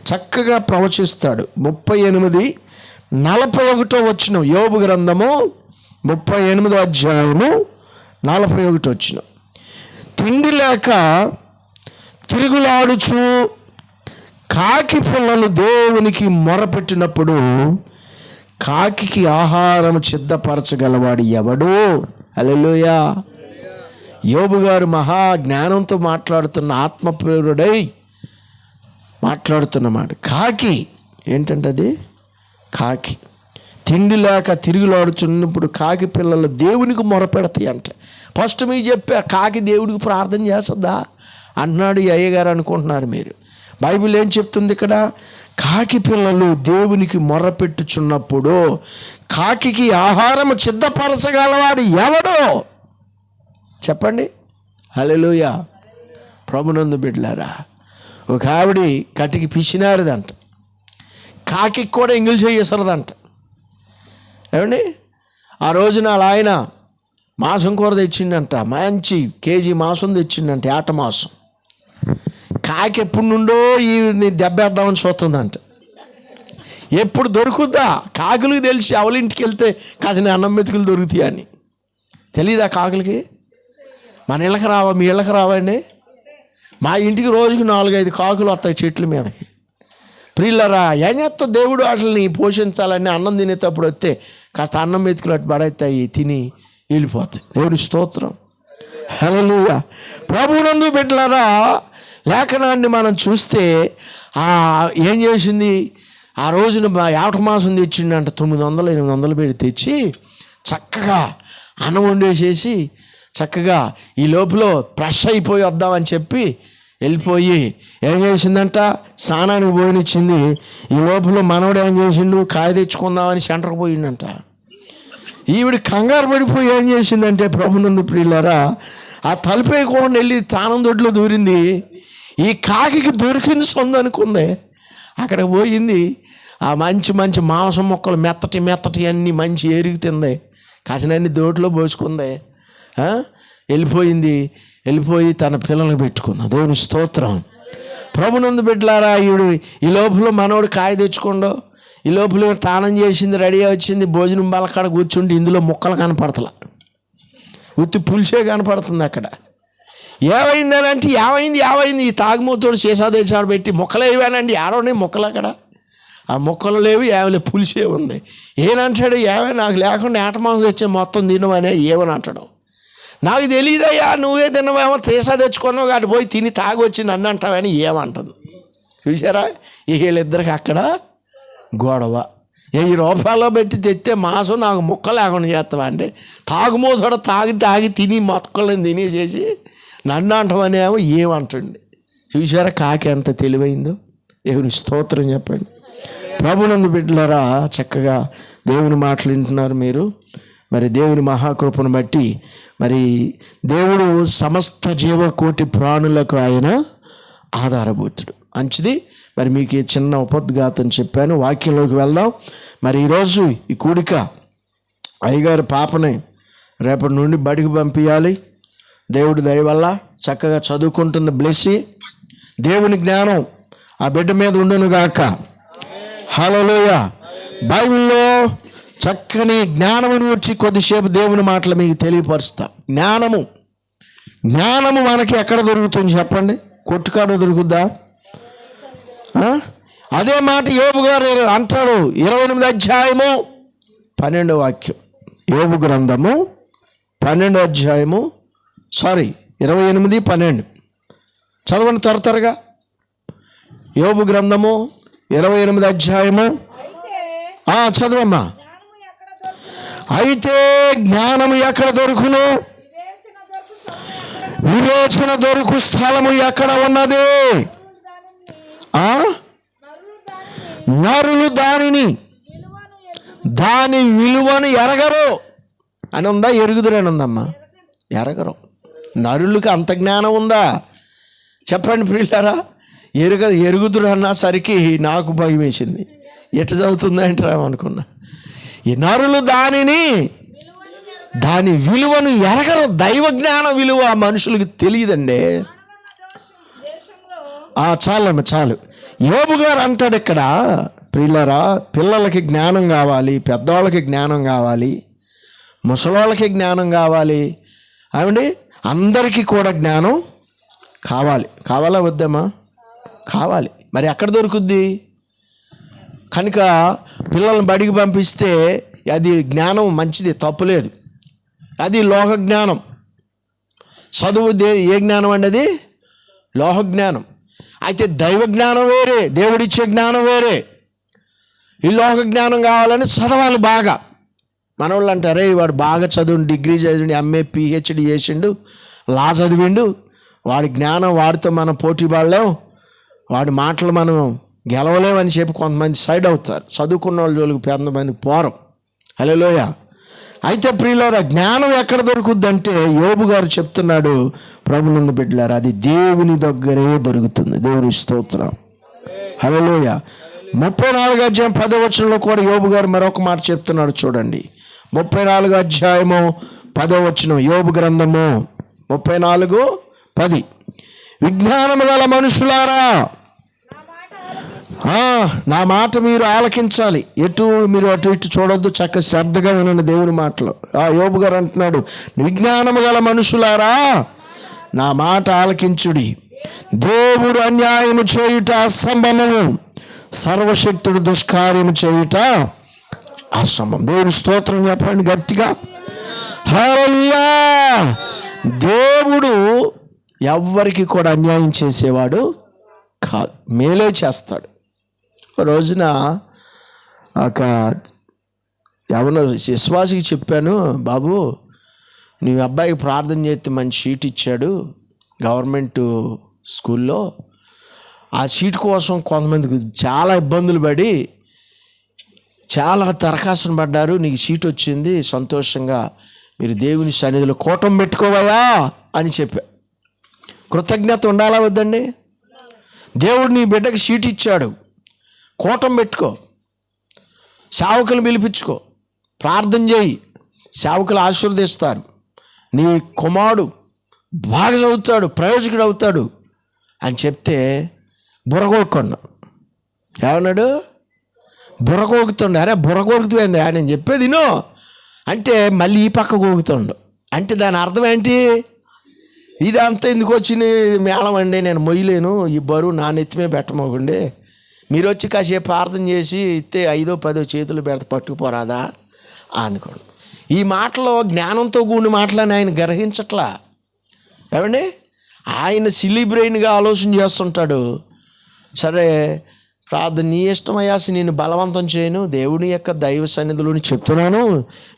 చక్కగా ప్రవచిస్తాడు. 38:41 యోబు గ్రంథము 38వ అధ్యాయము 41. తిండి లేక తిరుగులాడుచు కాకి పిల్లలు దేవునికి మొరపెట్టినప్పుడు కాకికి ఆహారం సిద్ధపరచగలవాడు ఎవడు? హల్లెలూయా. యోబు గారు మహా జ్ఞానంతో మాట్లాడుతున్న ఆత్మప్రేరుడై మాట్లాడుతున్నమాట. కాకి ఏంటంటే అది కాకి తిండి లేక తిరుగులాడుచున్నప్పుడు కాకి పిల్లలు దేవునికి మొరపెడతాయి అంట. ఫస్ట్ మీకు చెప్పా, కాకి దేవుడికి ప్రార్థన చేస్తుందా అన్నాడు ఈ అయ్యగారు అనుకుంటున్నారు మీరు. బైబిల్ ఏం చెప్తుంది ఇక్కడ? కాకి పిల్లలు దేవునికి మొర్రపెట్టుచున్నప్పుడు కాకికి ఆహారం సిద్ధపరచగలవాడు ఎవడో చెప్పండి. హల్లెలూయా. ప్రభునందు బిడ్డలారా, ఒక ఆవిడ కటికి పిచ్చినారిదంట, కాకి కూడా ఎంగిల్ చేసేసరదంట. ఏమండి, ఆ రోజున అలా ఆయన మాంసం కూర తెచ్చిండంట, మంచి కేజీ మాంసం తెచ్చిండంట, ఏట మాంసం. కాకి ఎప్పుడు నుండో ఈ దెబ్బేద్దామని చూస్తుందంట. ఎప్పుడు దొరుకుద్దా కాకులకి తెలిసి అవలింటికి వెళ్తే కాసిన అన్నం మెతుకులు దొరుకుతాయి అని తెలీదా కాకులకి? మన ఇళ్ళకి రావా, మీ ఇళ్ళకి రావండి? మా ఇంటికి రోజుకి 4-5 కాకులు వస్తాయి చెట్ల మీదకి. ప్రియులరా, ఏం చేస్తావు? దేవుడు వాటిని పోషించాలని అన్నం తినేటప్పుడు వస్తే కాస్త అన్నం మెతుకులు అటు పడతాయి, తిని వెళ్ళిపోతాయి. దేవుని స్తోత్రం. హల్లెలూయా. ప్రభువునందు బిడ్డలారా, లేఖనాన్ని మనం చూస్తే ఏం చేసింది? ఆ రోజున ఏట మాంసం తెచ్చిండంట, 900-800 పెట్టి తెచ్చి చక్కగా అన్నం వండేసేసి చక్కగా ఈ లోపల ఫ్రెష్ అయిపోయి వద్దామని చెప్పి వెళ్ళిపోయి ఏం చేసిందంట, స్నానానికి పోయినిచ్చింది. ఈ లోపల మనవడు ఏం చేసిండు, కాయ తెచ్చుకుందామని సెంటర్కి పోయిండంట. ఈవిడ కంగారు పడిపోయి ఏం చేసిందంటే, ప్రభునందు ప్రియులారా, ఆ తలుపేయకుండా వెళ్ళి తానం దొడ్లో దూరింది. ఈ కాకికి దొరికింది సొందనుకుంది. అక్కడికి పోయింది, ఆ మంచి మంచి మాంసం మొక్కలు మెత్తటి అన్నీ మంచి ఎరుగుతుంది, కాసినన్ని దోట్లో పోసుకుంది. వెళ్ళిపోయి తన పిల్లలకు పెట్టుకుంది. దేవుని స్తోత్రం. ప్రభునందు బిడ్డలారా, ఈ లోపల మనోడు కాయ తెచ్చుకోండు, ఈ లోపల తానం చేసింది, రెడీ వచ్చింది, భోజనం బలకాడ కూర్చుంటే ఇందులో ముక్కలు కనపడతలా, ఉత్తి పులిసే కనపడుతుంది. అక్కడ ఏమైందని అంటే ఏమైంది ఈ తాగుమూతోడు శేషాదేశాడు పెట్టి మొక్కలు వేయవానండి, ఆడవనే మొక్కలు అక్కడ, ఆ మొక్కలు లేవు, ఏమైనా పులిసే ఉంది. ఏనంటాడు, ఏమైనా నాకు లేకుండా ఏటమాంసం తెచ్చే మొత్తం తినవనే ఏమని అంటాడు. నాకు తెలియదయ్యా, నువ్వే తినవేమో, తీసా తెచ్చుకున్నావు కాబట్టి పోయి తిని తాగి వచ్చి నన్ను అంటావని ఏమంటుంది. చూసారా, వీళ్ళిద్దరికి అక్కడ గొడవ. 1000 రూపాయలు పెట్టి తెస్తే మాంసం నాకు ముక్క లేకుండా చేస్తావా అంటే, తాగుమోతోడ తాగి తిని మొక్కలను తినేసేసి నన్ను అంటామనేమో ఏమంటుంది. చూసారా కాకి ఎంత తెలివైందో. దేవుని స్తోత్రం చెప్పండి. ప్రభునందు బిడ్డలారా, చక్కగా దేవుని మాటలు వింటున్నారు మీరు. మరి దేవుని మహాకృపను బట్టి మరి దేవుడు సమస్త జీవకోటి ప్రాణులకు ఆయన ఆధారభూతుడు. మంచిది. మరి మీకు ఈ చిన్న ఉపద్ఘాతం చెప్పాను, వాక్యంలోకి వెళ్దాం. మరి ఈరోజు ఈ కూడిక అయ్యగారి పాపని రేపటి నుండి బడికి పంపించాలి. దేవుడి దయ వల్ల చక్కగా చదువుకుంటుంది. బ్లెస్సి దేవుని జ్ఞానం ఆ బిడ్డ మీద ఉండునుగాక. హల్లెలూయా. బైబిల్లో చక్కని జ్ఞానమును వచ్చి కొద్దిసేపు దేవుని మాటలు మీకు తెలియపరుస్తా. జ్ఞానము మనకి ఎక్కడ దొరుకుతుంది చెప్పండి? కొట్టుకాడ దొరుకుద్దా? అదే మాట యోబు గారు అంటాడు. 28వ అధ్యాయము 12వ వాక్యం. యోబు గ్రంథము 12వ అధ్యాయము 28-12 చదవండి త్వరగా. యోబు గ్రంథము 28వ అధ్యాయము చదవమ్మా. అయితే జ్ఞానము ఎక్కడ దొరుకును? వివేచన దొరుకు స్థలము ఎక్కడ ఉన్నది? నరులు దాని విలువను ఎరగరు అని ఉందా? ఎరుగుదురని ఉందమ్మా. ఎరగరు. నరులకి అంత జ్ఞానం ఉందా చెప్పండి ప్రియులారా? ఎరుగుదురు అన్నా సరికి నాకు భయం వేసింది. ఎట్లా చదువుతుందంటే అనుకున్నా. ఈ నరులు దాని విలువను ఎరగరు. దైవ జ్ఞాన విలువ మనుషులకి తెలియదండి. చాలమ్మ చాలు. యోబు గారు అంటాడు ఇక్కడ, ప్రియులారా, పిల్లలకి జ్ఞానం కావాలి, పెద్దవాళ్ళకి జ్ఞానం కావాలి, ముసలోళ్ళకి జ్ఞానం కావాలి, అవండి అందరికీ కూడా జ్ఞానం కావాలా వద్దామా? కావాలి. మరి ఎక్కడ దొరుకుద్ది? కనుక పిల్లల్ని బడికి పంపిస్తే అది జ్ఞానం మంచిది, తప్పులేదు. అది లోక జ్ఞానం. చదువు ఏ జ్ఞానం అండి? అది లోక జ్ఞానం. అయితే దైవ జ్ఞానం వేరే, దేవుడిచ్చే జ్ఞానం వేరే. ఈ లోక జ్ఞానం కావాలని చదవాలి బాగా. మనోళ్ళు అంటారే, వాడు బాగా చదువు, డిగ్రీ చదివిండు, ఎంఏ పిహెచ్డి చేసిండు, లా చదివిండు, వాడి జ్ఞానం వాడితో మనం పోటీ పడలేం, వాడి మాటలు మనం గెలవలేమని చెప్పి కొంతమంది సైడ్ అవుతారు. చదువుకున్న వాళ్ళ జోలికి కొంతమంది పోరం. హల్లెలూయా. అయితే ప్రియులారా, జ్ఞానం ఎక్కడ దొరుకుద్దంటే యోబు గారు చెప్తున్నాడు, ప్రభునందు బిడ్డలారా, అది దేవుని దగ్గరే దొరుకుతుంది. దేవుని స్తోత్రం. హల్లెలూయా. 34వ అధ్యాయం 10వ వచనంలో కూడా యోబు గారు మరొక మాట చెప్తున్నాడు. చూడండి, 34వ అధ్యాయము 10వ వచనం, యోబు గ్రంథము 34:10. విజ్ఞానము గల మనుషులారా, నా మాట మీరు ఆలకించాలి. మీరు అటు ఇటు చూడొద్దు, చక్కగా శ్రద్ధగా వినండి దేవుని మాటలు. యోబు గారు అంటున్నాడు, విజ్ఞానము గల మనుషులారా, నా మాట ఆలకించుడి. దేవుడు అన్యాయము చేయుట అసంభవము, సర్వశక్తుడు దుష్కార్యము చేయుట అసంభవం. దేవుని స్తోత్రం చెప్పండి గట్టిగా. హల్లెలూయా. దేవుడు ఎవ్వరికి కూడా అన్యాయం చేసేవాడు కాదు, మేలే చేస్తాడు. రోజున ఒక ఎవరో విశ్వాసికి చెప్పాను, బాబు నీ అబ్బాయికి ప్రార్థన చేస్తే మంచి సీట్ ఇచ్చాడు గవర్నమెంట్ స్కూల్లో, ఆ సీట్ కోసం కొంతమందికి చాలా ఇబ్బందులు పడి చాలా దరఖాస్తులు పడ్డారు, నీకు సీట్ వచ్చింది, సంతోషంగా మీరు దేవుని సన్నిధిలో కూటం పెట్టుకోవాలా అని చెప్పా. కృతజ్ఞత ఉండాలా వద్దండి? దేవుడు నీ బిడ్డకి సీట్ ఇచ్చాడు, కూటం పెట్టుకో, సేవకులు పిలిపించుకో, ప్రార్థన చేయి, సేవకులు ఆశీర్వదిస్తారు, నీ కుమారుడు బాగా చదువుతాడు, ప్రయోజకుడు అవుతాడు అని చెప్తే బుర్రగోకుండా ఏమన్నాడు? బుర్రగోగుతుండే. అరే బుర్రగోగుతుంది నేను చెప్పేది విను అంటే మళ్ళీ ఈ పక్క గోగుతుండు. అంటే దాని అర్థం ఏంటి? ఇదంతా ఎందుకు వచ్చిన మేళం అండి, నేను మొయ్యలేను, ఈ బరువు నా నెత్తిమే పెట్టమోకండి, మీరు వచ్చి కాసేపు ప్రార్థన చేసి ఇస్తే 5 or 10 చేతులు పెడితే పట్టుకుపోరాదా అనుకోండి. ఈ మాటలో జ్ఞానంతో కూడిన మాటలని ఆయన గ్రహించట్లా. ఏమండి, ఆయన సిల్లీ బ్రెయిన్గా ఆలోచన చేస్తుంటాడు. సరే ప్రార్థన నీ ఇష్టమయ్యా, నేను బలవంతం చేయను, దేవుని యొక్క దైవ సన్నిధిలోని చెప్తున్నాను,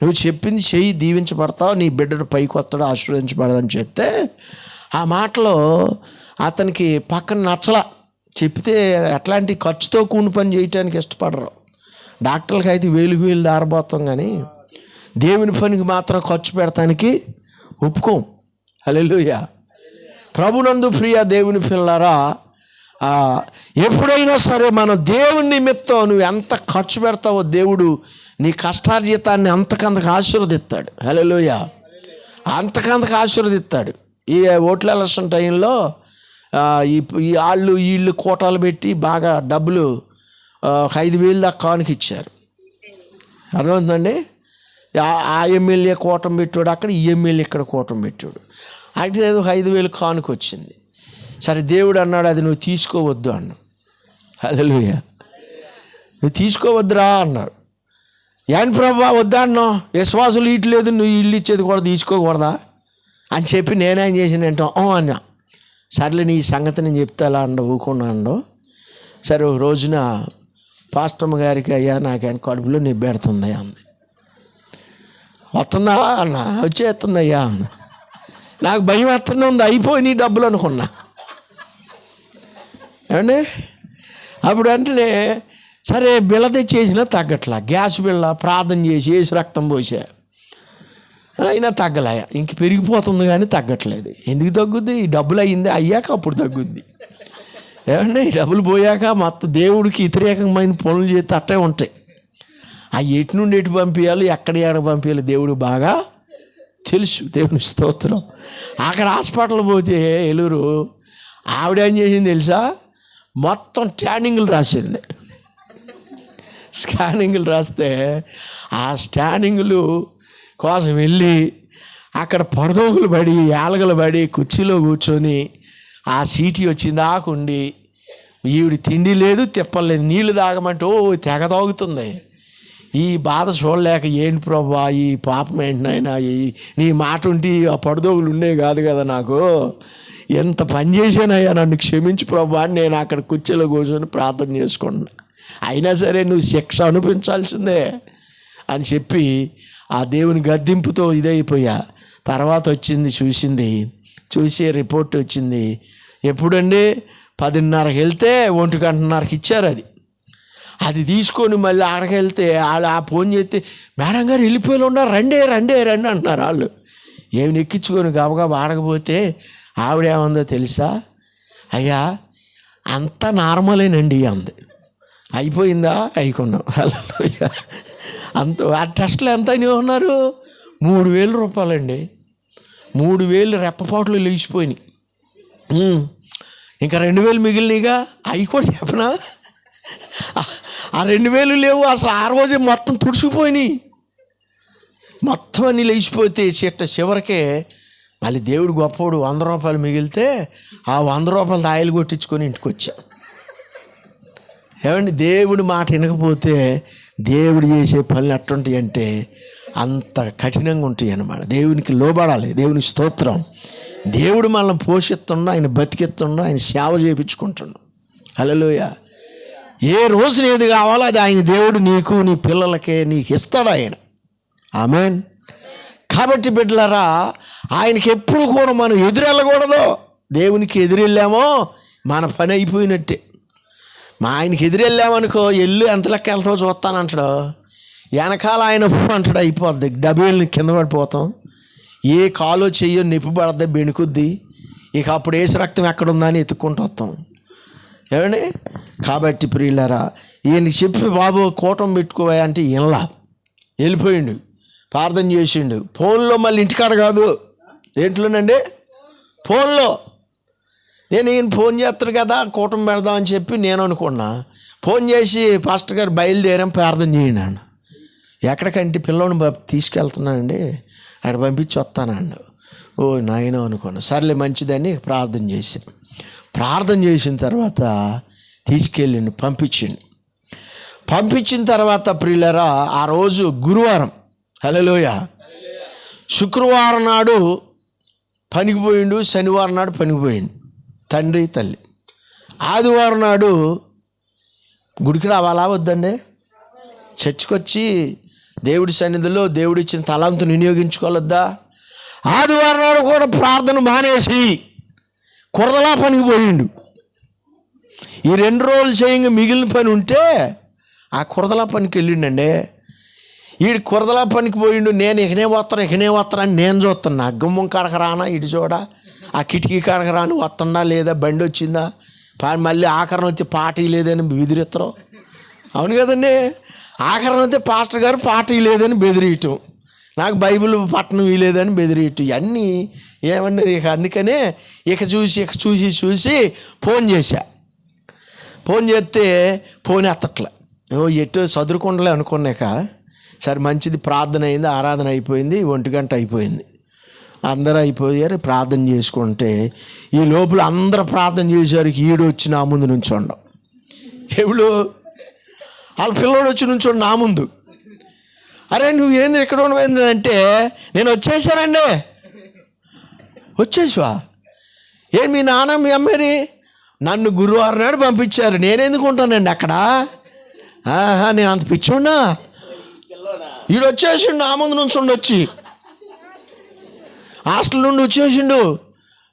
నువ్వు చెప్పింది చెయ్యి, దీవించబడతావు, నీ బిడ్డను పైకి వస్తాడు, ఆశీర్వదించబడదని చెప్తే ఆ మాటలో అతనికి పక్కన నచ్చలా. చెప్తే ఎట్లాంటి ఖర్చుతో కూని పని చేయటానికి ఇష్టపడరు. డాక్టర్లకి అయితే వేలు దారబోతాం, కానీ దేవుని పనికి మాత్రం ఖర్చు పెడతానికి ఒప్పుకోం. హల్లెలూయా. ప్రభునందు ప్రియ దేవుని పిల్లలారా, ఎప్పుడైనా సరే మనం దేవుని నిమిత్తం నువ్వు ఎంత ఖర్చు పెడతావో దేవుడు నీ కష్టార్జితాన్ని అంతకంతకు ఆశీర్వదిస్తాడు. హల్లెలూయా. అంతకంతకు ఆశీర్వదిస్తాడు. ఈ ఓట్ల ఎలక్షన్ టైంలో ఈ వీళ్ళు కోటాలు పెట్టి బాగా డబ్బులు 5,000 దాకా కానుక ఇచ్చారు. అర్థమవుతుందండి? ఆ ఎమ్మెల్యే కూటం పెట్టాడు అక్కడ, ఈ ఎమ్మెల్యే ఇక్కడ కూటం పెట్టాడు. అయితే ఏదో 5,000 కానుక వచ్చింది. సరే దేవుడు అన్నాడు, అది నువ్వు తీసుకోవద్దు అన్నాడు. హల్లెలూయా. నువ్వు తీసుకోవద్దురా అన్నాడు. ఏంటి ప్రభా వద్దా అన్నావు, విశ్వాసులు ఇట్లేదు, నువ్వు ఇల్లు ఇచ్చేది కూడా తీసుకోకూడదా అని చెప్పి నేనేం చేసిన అన్నా. సర్లే నీ సంగతి నేను చెప్తా అలా ఊకుండా అండవు. సరే ఒక రోజున పాస్టమ్మ గారికి, అయ్యా నాకేం కడుపులో నొప్పి పెడుతుందయ్యా అంది. వస్తుందా అన్న, వచ్చేస్తుందయ్యా అన్న. నాకు భయం వేస్తూనే ఉంది, అయిపోయి డబ్బులు అనుకున్నా. ఏమండి, అప్పుడు వెంటనే సరే బిళ్ళ తెచ్చేసినా తగ్గట్లా, గ్యాస్ బిళ్ళ ప్రార్థన చేసి వేసి రక్తం పోసా, అయినా తగ్గలే. ఇంక పెరిగిపోతుంది కానీ తగ్గట్లేదు. ఎందుకు తగ్గుద్ది? ఈ డబ్బులు అయ్యాక అప్పుడు తగ్గుద్ది. ఏమండి, ఈ డబ్బులు పోయాక మొత్తం దేవుడికి వ్యతిరేకమైన పనులు చేస్తే అట్టే ఉంటాయి. ఆ ఎటు నుండి ఎటు పంపించాలి, ఎక్కడ పంపించాలి దేవుడు బాగా తెలుసు. దేవుని స్తోత్రం. అక్కడ హాస్పిటల్ పోతే ఏలూరు ఆవిడ ఏం చేసింది తెలుసా? మొత్తం స్కానింగ్లు రాసింది. స్కానింగ్లు రాస్తే ఆ స్కానింగ్లు కోసం వెళ్ళి అక్కడ పడదోగులు పడి ఏలగలు పడి కుర్చీలో కూర్చొని ఆ సీటీ వచ్చింది ఆకుండి ఈవిడ తిండి లేదు తిప్పలేదు, నీళ్ళు తాగమంటే తెగ తాగుతుంది. ఈ బాధ చూడలేక ఏంటి ప్రభా ఈ పాపం ఏంటినైనా నీ మాట ఉంటే ఆ పడదోగులు ఉండేవి కాదు కదా, నాకు ఎంత పని చేశానయ్యా, నన్ను క్షమించు ప్రభా అని నేను అక్కడ కుర్చీలో కూర్చొని ప్రార్థన చేసుకున్నా. అయినా సరే నువ్వు శిక్ష అనిపించాల్సిందే అని చెప్పి ఆ దేవుని గద్దింపుతో ఇదైపోయా. తర్వాత వచ్చింది, చూసి రిపోర్ట్ వచ్చింది. ఎప్పుడండి 10:30కి వెళ్తే 1:30కి ఇచ్చారు. అది తీసుకొని మళ్ళీ ఆడకి వెళ్తే వాళ్ళు ఆ ఫోన్ చేస్తే మేడం గారు వెళ్ళిపోయి ఉన్నారు, రండి అంటున్నారు. వాళ్ళు ఏమి ఎక్కించుకొని గబగబా ఆడకపోతే ఆవిడేమందో తెలుసా, అయ్యా అంతా నార్మలేనండి అంది. అయిపోయిందా? అయికున్నాం. అంత ఆ టెస్ట్లు ఎంత ఉన్నారు? 3,000 రూపాయలండి. 3,000 రెప్పపాట్లు లేచిపోయినాయి. ఇంకా 2,000 మిగిలినగా అవి కూడా చెప్పనా? ఆ 2,000 లేవు అసలు. ఆ రోజే మొత్తం తుడిచిపోయినాయి, మొత్తం అన్నీ లేచిపోతే చివరికే మళ్ళీ దేవుడు గొప్పవాడు. 100 రూపాయలు మిగిలితే ఆ 100 రూపాయలు ఆయిల్ కొట్టించుకొని ఇంటికి వచ్చా. ఏమండి, దేవుడి మాట వినకపోతే దేవుడు చేసే పనులు ఎట్టుంటాయి అంటే అంత కఠినంగా ఉంటాయి అన్నమాట. దేవునికి లోబడాలి. దేవునికి స్తోత్రం. దేవుడు మనల్ని పోషిస్తుండ, ఆయన బతికిస్తుండ, ఆయన సేవ చేయించుకుంటుండ. హల్లెలూయా. ఏ రోజున ఏది కావాలో అది ఆయన దేవుడు నీకు నీ పిల్లలకే నీకు ఇస్తాడు ఆయన. ఆమేన్. కాబట్టి బిడ్డలారా, ఆయనకి ఎప్పుడు కూడా మనం ఎదురెళ్ళకూడదు. దేవునికి ఎదురెళ్ళామో మన పని అయిపోయినట్టే. ఆయనకి ఎదురెళ్ళామనుకో, ఎల్లు ఎంత లెక్క వెళ్తావో చూస్తానంటాడు. వెనకాల ఆయన అంటాడు, అయిపోద్ది. డబ్బేళ్ళని కింద పడిపోతాం. ఏ కాలో చెయ్యో నొప్పి పడద్ది, బెణుకుద్ది. ఇక అప్పుడు వేసి రక్తం ఎక్కడుందని ఎత్తుక్కుంటూ వస్తాం. ఏమండి, కాబట్టి ప్రియులారా, ఈయనకి చెప్పి బాబు కూటం పెట్టుకోవా అంటే ఇలా వెళ్ళిపోయిండు, ప్రార్థన చేసిండు. ఫోన్లో మళ్ళీ ఇంటికాడ కాదు, దేంట్లోనండి? ఫోన్లో. నేను ఈయన ఫోన్ చేస్తాడు కదా కూటం పెడదామని చెప్పి నేను అనుకున్నా. ఫోన్ చేసి పాస్టర్ గారు బయలుదేరాం ప్రార్థన చేయండి అన్న. ఎక్కడికంటే పిల్లోని తీసుకెళ్తున్నానండి, అక్కడ పంపించి వస్తానండి. ఓ నాయన అనుకున్నా. సర్లే మంచిదని ప్రార్థన చేశాను. ప్రార్థన చేసిన తర్వాత తీసుకెళ్ళండి, పంపించిన తర్వాత ప్రియులరా, ఆ రోజు గురువారం. హల్లెలూయా. శుక్రవారం నాడు పనికి పోయిండు, శనివారం నాడు పనికి పోయిండు తండ్రి తల్లి. ఆదివారం నాడు గుడికి రావాలా వద్దండి? చర్చికి వచ్చి దేవుడి సన్నిధిలో దేవుడిచ్చిన తలాంతును వినియోగించుకోవద్దా? ఆదివారం నాడు కూడా ప్రార్థన మానేసి కురదలా పనికి పోయిండు. ఈ 2 రోజులు చేయంగా మిగిలిన పని ఉంటే ఆ కురదలా పనికి వెళ్ళిండండి. వీడు కురదలా పనికి పోయిండు. నేను ఇకనే వస్తాను అని నేను చూస్తున్నా. గుమ్మం కాడక రానా, ఇటు చూడ ఆ కిటికీ కాడక రాని వస్తుందా లేదా, బండి వచ్చిందా, మళ్ళీ ఆఖరణ వచ్చి పార్టీ లేదని బెదిరిస్తారు. అవును కదండి, ఆఖరణ వస్తే పాస్టర్ గారు పార్టీ లేదని బెదిరియటం, నాకు బైబిల్ పట్టణం వీలేదని బెదిరియటం, ఇవన్నీ ఏమన్నా. ఇక అందుకనే ఇక చూసి ఫోన్ చేశా. ఫోన్ చేస్తే ఫోన్ ఎత్తట్లే. ఎటు చదువుకుండలే అనుకున్నాక సరే మంచిది, ప్రార్థన అయింది, ఆరాధన అయిపోయింది, 1 గంట అయిపోయింది, అందరూ అయిపోయారు. ప్రార్థన చేసుకుంటే ఈ లోపల అందరూ ప్రార్థన చేసేసరికి ఈడు వచ్చి నా ముందు నుంచోండం. ఎవడు? వాళ్ళ పిల్లోడు వచ్చి నుంచోండి నా ముందు. అరే నువ్వేంది ఎక్కడ ఉండవేంది అంటే, నేను వచ్చేసానండి. వచ్చేసావా? ఏ మీ నాన్న మీ అమ్మని నన్ను గురువారం నాడు పంపించారు, నేనెందుకు ఉంటానండి అక్కడ? నేను అంత పిచ్చోన్నా? వీడు వచ్చేసిండు నా ముందు నుంచి వచ్చి హాస్టల్ నుండి వచ్చేసిండు.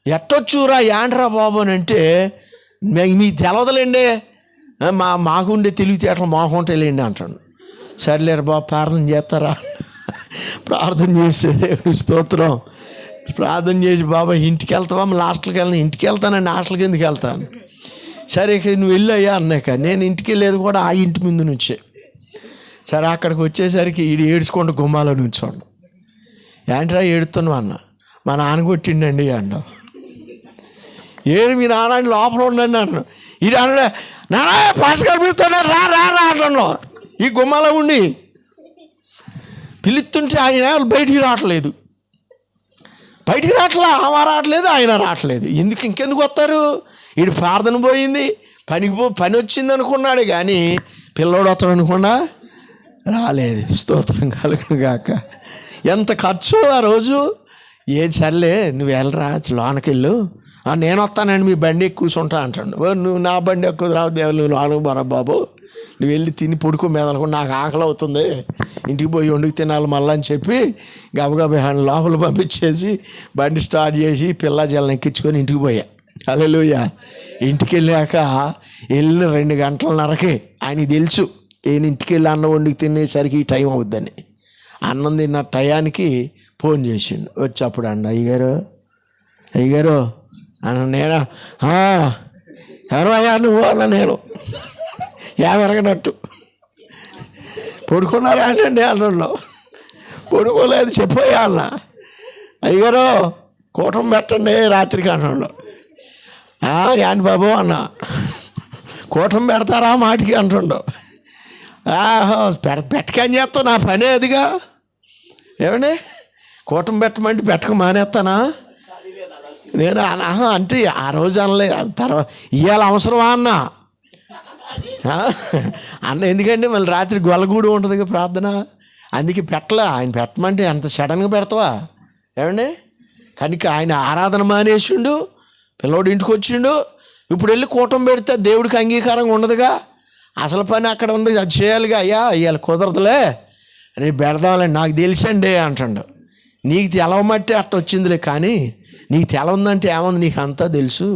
ఎట్టొచ్చురా యాండ్రా బాబు అని అంటే, మీకు తెలవదులేండి, మాకుండే తెలివితేటలు మాకుంటేలేండి అంటాడు. సర్లేరు బాబు ప్రార్థన చేస్తారా? ప్రార్థన చేసే స్తోత్రం. ప్రార్థన చేసి బాబా ఇంటికి వెళ్తావా? మళ్ళీ హాస్టల్కి వెళ్తాను. ఇంటికి వెళ్తానండి, హాస్టల్కి ఎందుకు వెళ్తాను? సరే నువ్వు వెళ్ళయ్యా అన్నాక నేను ఇంటికి వెళ్ళేది కూడా ఆ ఇంటి ముందు నుంచే. సరే అక్కడికి వచ్చేసరికి ఈడు ఏడ్చుకుంటూ గుమ్మాలో నుంచోండు. ఏంట్రా ఏడుతున్నావు అన్న? మా నాన్న కొట్టిండండి అన్నావు. ఏడు మీ నాన్న లోపల ఉండండి అన్నాను. ఇది అన్నాడు, నానా పాస్టర్ గారు పిలుస్తున్నాడు, రా రా రా అంటున్నాం. ఈ గుమ్మలో ఉండి పిలుస్తుంటే ఆయన బయటికి రావట్లేదు, ఆమె రావట్లేదు, ఆయన రావట్లేదు. ఇంకెందుకు వస్తారు? వీడు ప్రార్థన పోయింది, పని వచ్చింది అనుకున్నాడు, కానీ పిల్లోడు వస్తాడు అనుకున్నా రాలేదు. స్తోత్రం కలుగును గాక. ఎంత ఖర్చు ఆ రోజు. ఏం సర్లే నువ్వు వెళ్ళరా, లోనకి వెళ్ళు, నేను వస్తానండి మీ బండి ఎక్కువ కూర్చుంటా అంటాడు. నువ్వు నా బండి ఎక్కువ రావు దేవుడు, నువ్వు లోనకు బరా బాబు, నువ్వు వెళ్ళి తిని పడుకో మీద అనుకో, నాకు ఆకలి అవుతుంది, ఇంటికి పోయి వండుకు తినాలి మళ్ళీ అని చెప్పి గబగబా లోపల పంపించేసి బండి స్టార్ట్ చేసి పిల్ల జల్లని ఎక్కించుకొని ఇంటికి పోయా. హల్లెలూయా. ఇంటికి వెళ్ళాక వెళ్ళిన 2 గంటలన్నరకే ఆయనకి తెలుసు నేను ఇంటికి వెళ్ళి అన్నం వండుకు తినేసరికి టైం అవుద్దని. అన్నం తిన్న టయానికి ఫోన్ చేసిండు. వచ్చి అప్పుడు అండి, అయ్యగారు అన్న, నేనా? ఎవరు అయ్యా నువ్వు అన్న. నేను ఎరగనట్టు పడుకున్నారా అండి అన్నంలో? పడుకోలేదు, చెప్పయ్యా అన్న. అయ్యగారు కూటం పెట్టండి రాత్రికి అన్నాడు. ఏంటి బాబు అన్న, కూటం పెడతారా మాటికి అంటుండవు. పెట్టకని చేస్తావు, నా పనే అదిగా. ఏమండి కూటం పెట్టమంటే పెట్టక మానేస్తానా నేను? అంటే ఆ రోజు అనలే, తర్వాత ఇవాళ అవసరమా అన్న ఎందుకంటే మళ్ళీ రాత్రి గొల్లగూడు ఉంటుంది ప్రార్థన, అందుకే పెట్టలే. ఆయన పెట్టమంటే అంత సడన్గా పెడతావా? ఏమండి కనుక ఆయన ఆరాధన మానేసిండు, పిల్లోడు ఇంటికి వచ్చిండు. ఇప్పుడు వెళ్ళి కూటం పెడితే దేవుడికి అంగీకారంగా ఉండదుగా. అసలు పని అక్కడ ఉంది, అది చేయాలిగా. అయ్యా ఇవాళ కుదరదులే, రేపు పెడదాంలే, నాకు తెలుసండి అంటాడు. నీకు తెలవమట్టి అట్ట వచ్చిందిలే, కానీ నీకు తెలవందంటే ఏముంది, నీకు అంతా తెలుసు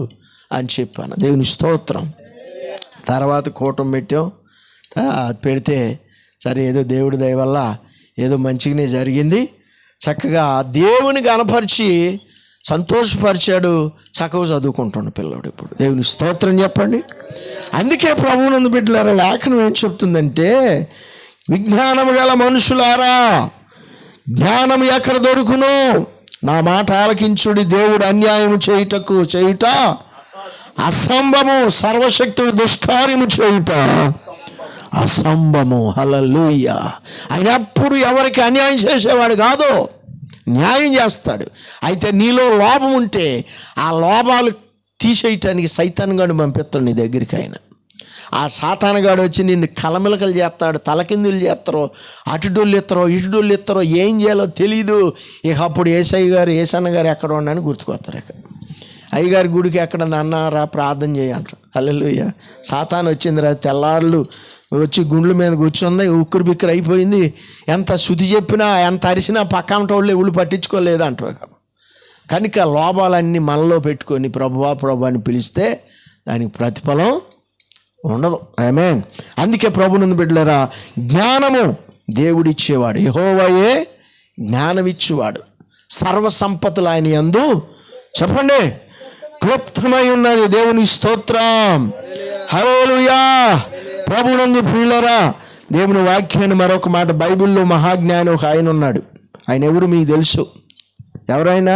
అని చెప్పాను. దేవుని స్తోత్రం. తర్వాత కూటం పెట్టాం. పెడితే సరే ఏదో దేవుడి దయ వల్ల ఏదో మంచిగానే జరిగింది. చక్కగా దేవుని కనపరిచి సంతోషపరిచాడు. చక్కగా చదువుకుంటున్న పిల్లడు ఇప్పుడు. దేవుని స్తోత్రం చెప్పండి. అందుకే ప్రభువునందు బిడ్డలారా, లేఖనం ఏం చెప్తుందంటే, విజ్ఞానము గల మనుషులారా, జ్ఞానం ఎక్కడ దొరుకును? నా మాట ఆలకించుడి. దేవుడు అన్యాయము చేయుట అసంభవము, సర్వశక్తుడు దుష్కార్యము చేయుట అసంభవము. హల్లెలూయా. ఆయన ఎప్పుడు ఎవరికి అన్యాయం చేసేవాడు కాదు, న్యాయం చేస్తాడు. అయితే నీలో లోభం ఉంటే ఆ లోభాలు తీసేయటానికి సైతానుగాడు పంపిస్తాడు నీ దగ్గరికి. ఆయన ఆ సాతానుగాడు వచ్చి నిన్ను కలమిలకలు చేస్తాడు, తలకిందులు చేస్తారో, అటుడోళ్ళు ఎత్తారో ఇటుడోళ్ళు ఎత్తారో, ఏం చేయాలో తెలీదు. ఇక అప్పుడు ఏసన్న గారు ఎక్కడ ఉండని గుర్తుకొస్తారు. ఇక్కడ అయ్యగారి గుడికి ఎక్కడ అన్నారా ప్రార్థన చేయంటారు. హల్లెలూయా. సాతాను వచ్చిందిరా, తెల్లార్లు వచ్చి గుండ్ల మీద కూర్చుంది, ఉక్కురు బిక్కురు అయిపోయింది. ఎంత శుద్ధి చెప్పినా ఎంత అరిసినా పక్కన వాళ్ళు ఊళ్ళు పట్టించుకోలేదు అంటారు. కనుక లోపాలన్నీ మనలో పెట్టుకొని ప్రభువా అని పిలిస్తే దానికి ప్రతిఫలం ఉండదు. ఆమేన్. అందుకే ప్రభువునందు బిడ్డలారా, జ్ఞానము దేవుడిచ్చేవాడు, యెహోవాయే జ్ఞానం ఇచ్చేవాడు. సర్వసంపత్తులు ఆయన యందు చెప్పండి క్లుప్తమై ఉన్నది. దేవుని స్తోత్రం. హల్లెలూయా. ప్రభువునందు ప్రియులారా, దేవుని వాక్యాన్ని మరొక మాట, బైబిల్లో మహాజ్ఞాని ఒక ఆయన ఉన్నాడు. ఆయన ఎవరు మీకు తెలుసు? ఎవరైనా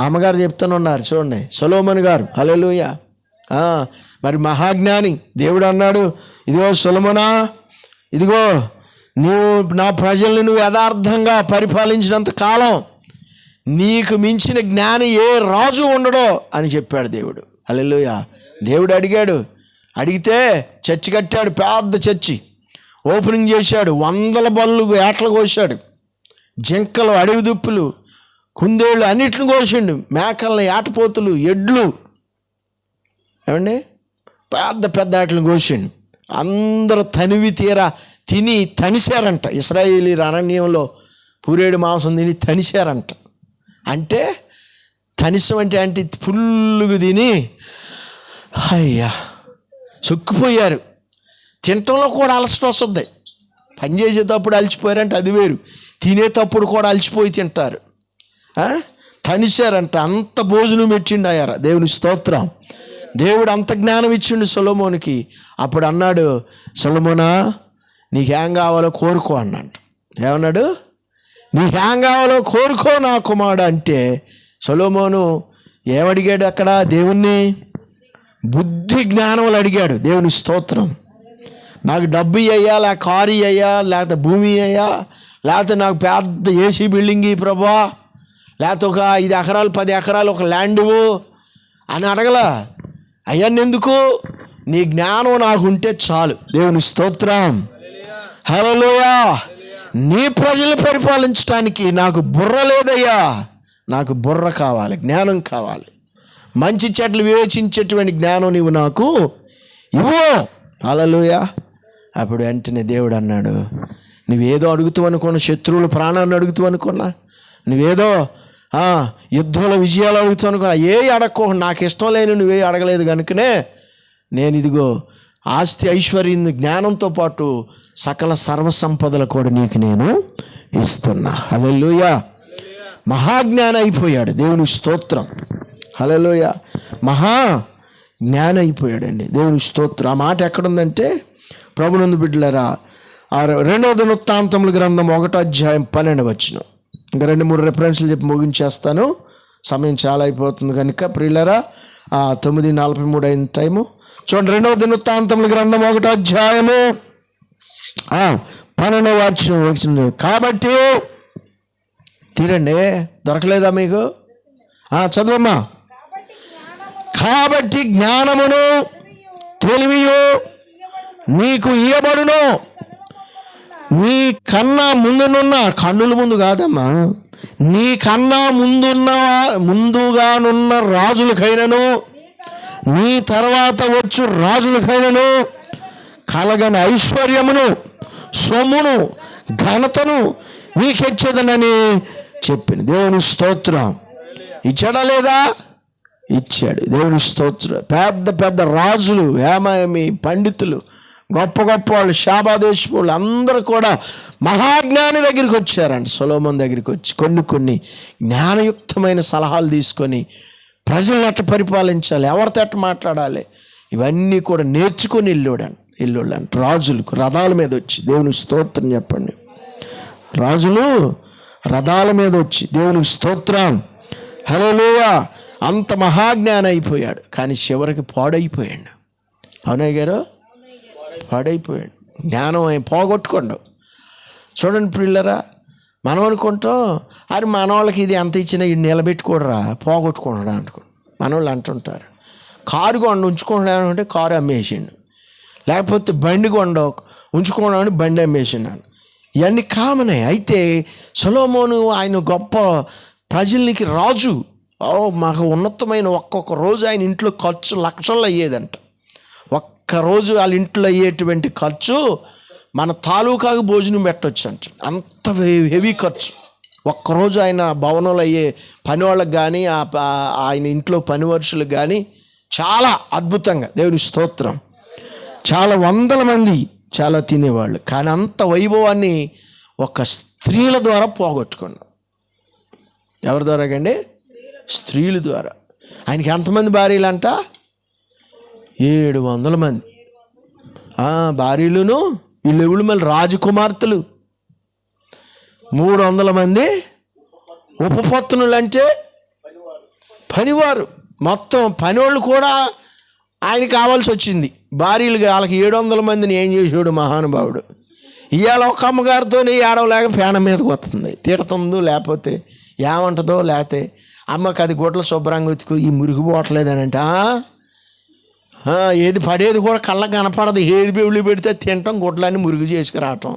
అమ్మగారు చెప్తానున్నారు చూడండి, సొలొమోను గారు. హల్లెలూయా. మరి మహాజ్ఞాని. దేవుడు అన్నాడు, ఇదిగో సొలొమోనా, ఇదిగో నీవు నా ప్రజల్ని నువ్వు యథార్థంగా పరిపాలించినంత కాలం నీకు మించిన జ్ఞాని ఏ రాజు ఉండడో అని చెప్పాడు దేవుడు. హల్లెలూయా. దేవుడు అడిగితే చర్చి కట్టాడు, పెద్ద చర్చి ఓపెనింగ్ చేశాడు. 100 బళ్ళు ఏటలు కోసాడు, జింకలు, అడవి దుప్పులు, కుందేళ్ళు అన్నిటిని కోసిండు, మేకల్ని, ఆటపోతులు, ఎడ్లు, ఏమండి పెద్ద పెద్ద ఆటలను కోసిండు. అందరూ తనివి తీరా తిని తనిశారంట. ఇశ్రాయేలీయుల అరణ్యంలో పూరేడు మాంసం తిని తనిశారంట. అంటే తనిసం అంటే ఫుల్లుగా తిని అయ్యా చొక్కిపోయారు. తినటంలో కూడా అలసట వస్తుంది. పని చేసేటప్పుడు అలసిపోయారంటే అది వేరు, తినేటప్పుడు కూడా అలసిపోయి తింటారు. తనిశారంట. అంత భోజనం పెట్టిండు అయ్యారా. దేవుని స్తోత్రం. దేవుడు అంత జ్ఞానం ఇచ్చిండు సొలొమోనుకి. అప్పుడు అన్నాడు, సొలొమోనా నీకేం కావాలో కోరుకో అన్నాడు. ఏమన్నాడు? నీకేం కావాలో కోరుకో నా కుమారుడు అంటే సొలొమోను ఏమడిగాడు అక్కడ దేవుణ్ణి? బుద్ధి జ్ఞానములు అడిగాడు. దేవుని స్తోత్రం. నాకు డబ్బు అయ్యా, లేక కారు అయ్యా, లేకపోతే భూమి అయ్యా, లేకపోతే నాకు పెద్ద ఏసీ బిల్డింగ్ ప్రభా, లేకపోతే ఒక 5 ఎకరాలు 10 ఎకరాలు ఒక ల్యాండ్ అని అడగల. అయ్యన్నెందుకు? నీ జ్ఞానం నాకు ఉంటే చాలు. దేవుని స్తోత్రం. హల్లెలూయా. నీ ప్రజలు పరిపాలించడానికి నాకు బుర్ర లేదయ్యా, నాకు బుర్ర కావాలి, జ్ఞానం కావాలి. మంచి చెడ్డలు వివేచించేటువంటి జ్ఞానం నీవు నాకు ఇవ్వు. హల్లెలూయా. అప్పుడు వెంటనే దేవుడు అన్నాడు, నువ్వేదో అడుగుతావు అనుకున్నా, శత్రువుల ప్రాణాన్ని అడుగుతావు అనుకున్నా, నువ్వేదో యుద్ధంలో విజయాలు అడుగుతావు అనుకున్నా, ఏ అడక్కో, నాకు ఇష్టం లేని నువ్వే అడగలేదు కనుకనే నేను ఇదిగో ఆస్తి ఐశ్వర్యం జ్ఞానంతో పాటు సకల సర్వసంపదలు కూడా నీకు నేను ఇస్తున్నా. హల్లెలూయా. మహాజ్ఞానం అయిపోయాడు. దేవుని స్తోత్రం. హల్లెలూయా. మహా జ్ఞానం అయిపోయాడండి. దేవుని స్తోత్రం. ఆ మాట ఎక్కడుందంటే, ప్రభునందు బిడ్డలారా, 2వ దినవృత్తాంతముల గ్రంథం 1వ అధ్యాయం 12వ వచనం. ఇంకా 2-3 రెఫరెన్స్లు చెప్పి ముగించేస్తాను, సమయం చాలా అయిపోతుంది కనుక. ప్రియులారా, 9:43 అయిన టైము చూడండి. 2వ దినవృత్తాంతముల గ్రంథం 1వ అధ్యాయము 12వ వచనం. కాబట్టి తీరండి, దొరకలేదా మీకు? చదవమ్మా. కాబట్టి జ్ఞానమును తెలివియు నీకు ఇయ్యబడును. నీ కన్నా ముందునున్న, కన్నుల ముందు కాదమ్మా, నీ కన్నా ముందుగానున్న రాజులకైనను నీ తర్వాత వచ్చు రాజులకైనను కలగని ఐశ్వర్యమును, సొమ్మును, ఘనతను నీకిచ్చేదనని చెప్పింది. దేవుని స్తోత్రం. ఇచ్చాడా లేదా? ఇచ్చాడు. దేవుని స్తోత్రం. పెద్ద పెద్ద రాజులు, హేమమి పండితులు, గొప్ప గొప్ప వాళ్ళు, శాబాదేశపు వాళ్ళు అందరూ కూడా మహాజ్ఞాని దగ్గరికి వచ్చారండి. సొలొమోను దగ్గరికి వచ్చి కొన్ని జ్ఞానయుక్తమైన సలహాలు తీసుకొని ప్రజలను ఎట్ట పరిపాలించాలి, ఎవరితో ఎట్ట మాట్లాడాలి, ఇవన్నీ కూడా నేర్చుకొని వెళ్ళాడంట. రాజులకు రథాల మీద వచ్చి, దేవుని స్తోత్రం చెప్పండి, రాజులు రథాల మీద వచ్చి, దేవుని స్తోత్రం. హల్లెలూయా. అంత మహాజ్ఞానం అయిపోయాడు, కానీ చివరికి పాడైపోయాడు. అవునయ్య గారు, పాడైపోయాడు. జ్ఞానం పోగొట్టుకోండు. చూడండి ప్రియులరా, మనం అనుకుంటాం, అది మనవాళ్ళకి ఇది ఎంత ఇచ్చినా ఇది నిలబెట్టుకోడరా, పోగొట్టుకుంటాడా అనుకో. మనవాళ్ళు అంటుంటారు, కారు కొండ ఉంచుకుంటాను అంటే కారు అమ్మేసిండు, లేకపోతే బండి కొండ ఉంచుకున్నాను బండి అమ్మేసినాను. ఇవన్నీ కామనే. అయితే సొలొమోను ఆయన గొప్ప ప్రజలకి రాజు. మాకు ఉన్నతమైన ఒక్కొక్క రోజు ఆయన ఇంట్లో ఖర్చు లక్షల్లో అయ్యేదంట. ఒక్కరోజు వాళ్ళ ఇంట్లో అయ్యేటువంటి ఖర్చు మన తాలూకాకు భోజనం పెట్టవచ్చు అంట. అంత హెవీ ఖర్చు. ఒక్కరోజు ఆయన భవనంలో అయ్యే పని వాళ్ళకి కానీ ఆయన ఇంట్లో పని వరుసలకు కానీ చాలా అద్భుతంగా, దేవుని స్తోత్రం, చాలా వందల మంది చాలా తినేవాళ్ళు. కానీ అంత వైభవాన్ని ఒక స్త్రీల ద్వారా పోగొట్టుకున్నాం. ఎవరి ద్వారా కండి? స్త్రీల ద్వారా. ఆయనకి ఎంతమంది భార్యలంట? 700 మంది భార్యలును, వీళ్ళు మళ్ళీ రాజకుమార్తెలు 300 మంది ఉపపత్నులు, అంటే పనివారు. మొత్తం పనివాళ్ళు కూడా ఆయన కావాల్సి వచ్చింది. భార్యలు వాళ్ళకి 700 మందిని ఏం చేసాడు మహానుభావుడు. ఇవాళ ఒక అమ్మగారితో ఏడవలేక పేనం మీదకి వస్తుంది, తిడుతుందో లేకపోతే ఏమంటుందో, లేకపోతే అమ్మకి అది గుడ్ల శుభ్రంగా ఉతుకు, ఈ మురుగు పోవట్లేదని అంటే ఏది పడేది కూడా కళ్ళకు కనపడదు. ఏది బెవుళ్ళు పెడితే తినటం, గుడ్లన్నీ మురుగు చేసుకురావటం.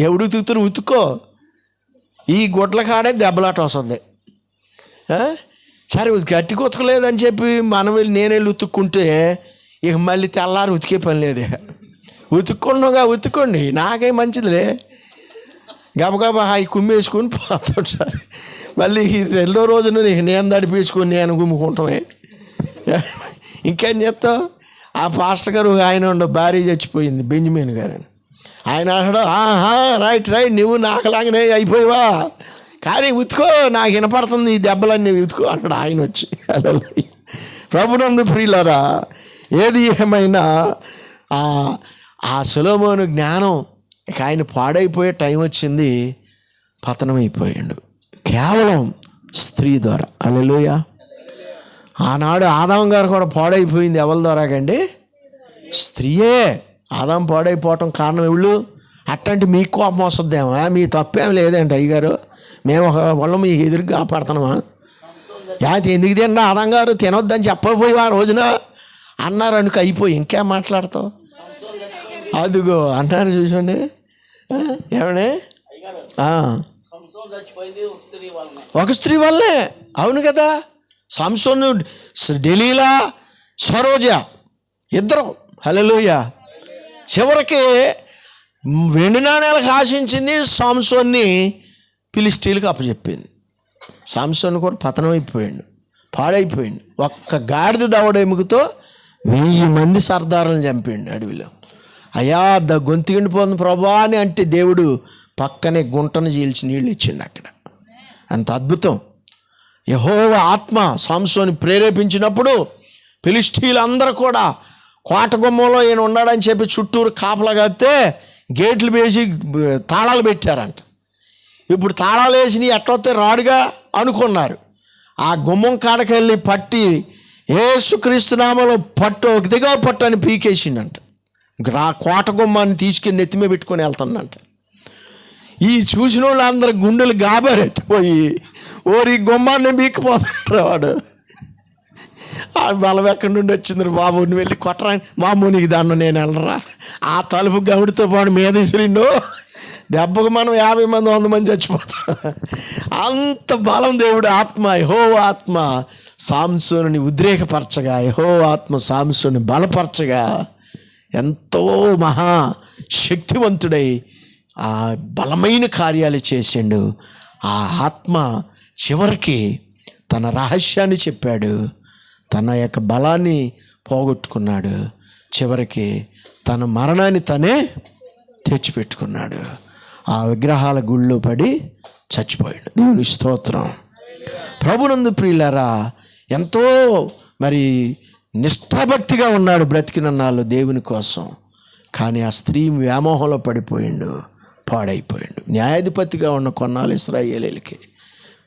ఎవడు ఉతుకుతున్నా ఉతుక్కో, ఈ గుడ్ల కాడే దెబ్బలాట వస్తుంది. సరే గట్టికి ఉతకలేదని చెప్పి మనం వెళ్ళి నేను వెళ్ళి ఉతుక్కుంటే ఇక మళ్ళీ తెల్లారి ఉతికే పని లేదు. ఉతుక్కోండి, నాకే మంచిదిలే, గబగబా ఈ కుమ్మేసుకొని పోతుంటారు. మళ్ళీ 2వ రోజున నేను దడిపేసుకొని నేను గుమ్ముకుంటామే. ఇంకేం చేస్తావు? ఆ పాస్టర్ గారు ఆయన భార్య చచ్చిపోయింది, బెంజమిన్ గారు. ఆయన అన్నాడు, రైట్ నువ్వు నాకులాగానే అయిపోయావా, కానీ ఉతుకో, నాకు వినపడుతుంది ఈ దెబ్బలన్నీ ఉతుకో అంటాడు ఆయన వచ్చి. ప్రభునందు ప్రియులారా, ఏది ఏమైనా ఆ సొలొమోను జ్ఞానం ఇక ఆయన పాడైపోయే టైం వచ్చింది, పతనమైపోయాడు కేవలం స్త్రీ ద్వారా. హల్లెలూయా. ఆనాడు ఆదాం గారు కూడా పాడైపోయింది ఎవరి ద్వారాగండి? స్త్రీయే. ఆదాం పాడైపోవటం కారణం ఎవళ్ళు? అట్టంటే మీకు కోపం వస్తుందేమో, మీ తప్పేం లేదండి అయ్యగారు, మేము వాళ్ళ మీకు ఎదురుగా కాపాడుతున్నామా? ఎందుకు తిన్నా ఆదాం గారు తినొద్దని చెప్పకపోయి ఆ రోజున అన్నారు అనుకో, అయిపోయి ఇంకేం మాట్లాడతావు? అదిగో అన్నారు చూసండి. ఏమని? ఒక స్త్రీ వల్లే. అవును కదా, సంసోను, డెలీలా, సరోజ ఇద్దరు. హల్లెలూయా. చివరికి వెండి నాణేలకు ఆశించింది, సంసోన్ని ఫిలిష్తీయులకు అప్పచెప్పింది. సంసోను కూడా పతనం అయిపోయాడు, పాడైపోయాడు. ఒక్క గాడిద దవడ ఎముకతో 1000 మంది సర్దారులను చంపాడు అడవిలో. అయ్యా గొంతు ఎండిపోతుంది ప్రభా అని అంటే దేవుడు పక్కనే గుంటను చీల్చి నీళ్ళు ఇచ్చిండు అక్కడ. అంత అద్భుతం. యెహోవా ఆత్మ సంసోని ప్రేరేపించినప్పుడు ఫిలిష్తీయులందరూ కూడా కోట గుమ్మంలో ఈయన ఉన్నాడని చెప్పి చుట్టూరు కాపలా కడితే గేట్లు వేసి తాళాలు పెట్టారంట. ఇప్పుడు తాళాలు వేసి ఎట్లొస్తే రాడుగా అనుకున్నారు. ఆ గుమ్మం కాడకెళ్ళి పట్టి యేసుక్రీస్తు నామములో పట్టు, ఒక దిగో పట్టు అని పీకేసిండంట. ఆ కోట గుమ్మాన్ని తీసుకెళ్ళి నెత్తిమే పెట్టుకొని వెళ్తానంట. ఈ చూసిన వాళ్ళందరూ గుండెలు గాబరెత్తిపోయి ఓరి గుమ్మాన్ని బీక్కిపోతాడు వాడు. ఆ బలం ఎక్కడి నుండి వచ్చింది బాబు, నువ్వు వెళ్ళి కొట్టరా, మామూలు నీకు దాన్ని నేను వెళ్ళరా, ఆ తలుపు గౌడితో పాటు మీద ఇసిరిండో దెబ్బకు మనం 50 మంది 100 మంది చచ్చిపోతాం. అంత బలం దేవుడు ఆత్మ, యెహోవా ఆత్మ సంసోనుని ఉద్రేకపరచగా, యెహోవా ఆత్మ సంసోనుని బలపరచగా ఎంతో మహా శక్తివంతుడై ఆ బలమైన కార్యాలు చేసిండు. ఆ ఆత్మ చివరికి తన రహస్యాన్ని చెప్పాడు, తన యొక్క బలాన్ని పోగొట్టుకున్నాడు, చివరికి తన మరణాన్ని తనే తెచ్చిపెట్టుకున్నాడు. ఆ విగ్రహాల గుళ్ళో పడి చచ్చిపోయాడు. దేవుని స్తోత్రం. ప్రభునందు ప్రియులారా, ఎంతో మరి నిష్ఠాభక్తిగా ఉన్నాడు బ్రతికిన నాళ్ళు దేవుని కోసం. కానీ ఆ స్త్రీ వ్యామోహంలో పడిపోయిండు, పాడైపోయిండు. న్యాయాధిపతిగా ఉన్న కొన్నాళ్ళు ఇశ్రాయేలీయులకి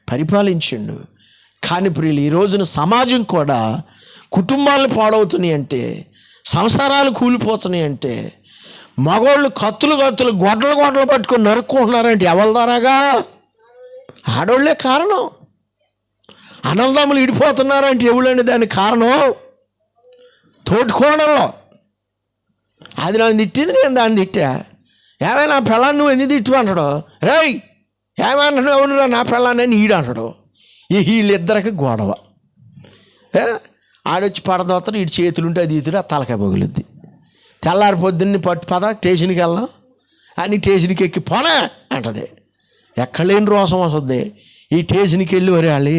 పరిపాలించిండు. కానీ ప్రియులు, ఈ రోజున సమాజం కూడా కుటుంబాలు పాడవుతున్నాయి అంటే, సంసారాలు కూలిపోతున్నాయి అంటే, మగవాళ్ళు కత్తులు గొడ్డలు పట్టుకొని నరుక్కుంటున్నారంటే ఎవరి ద్వారాగా? ఆడవాళ్ళే కారణం. అన్నదమ్ములు ఇడిపోతున్నారంటే ఎవళ్ళండి దానికి కారణం? తోటికోణంలో అది నన్ను తిట్టింది, నేను దాన్ని తిట్టా. ఏమైనా నా పిల్లాన్ని నువ్వు ఎందుకు తిట్టు అంటాడు. రేయ్ ఏమన్నా ఎవరురా నా పిల్లాన్ని అని ఈడు అంటాడు. వీళ్ళిద్దరికి గొడవ. ఆడొచ్చి పడదోతాడు, ఈడు చేతులుంటే అది ఈతుడు, ఆ తలకాయ పగులుద్ది. తెల్లారి పొద్దున్నే పద స్టేషన్కి వెళ్దాం అని స్టేషన్కి ఎక్కి పోనా అంటది. ఎక్కడ లేని రోసం వస్తుంది. ఈ స్టేషన్కి వెళ్ళి వరే వాళ్ళు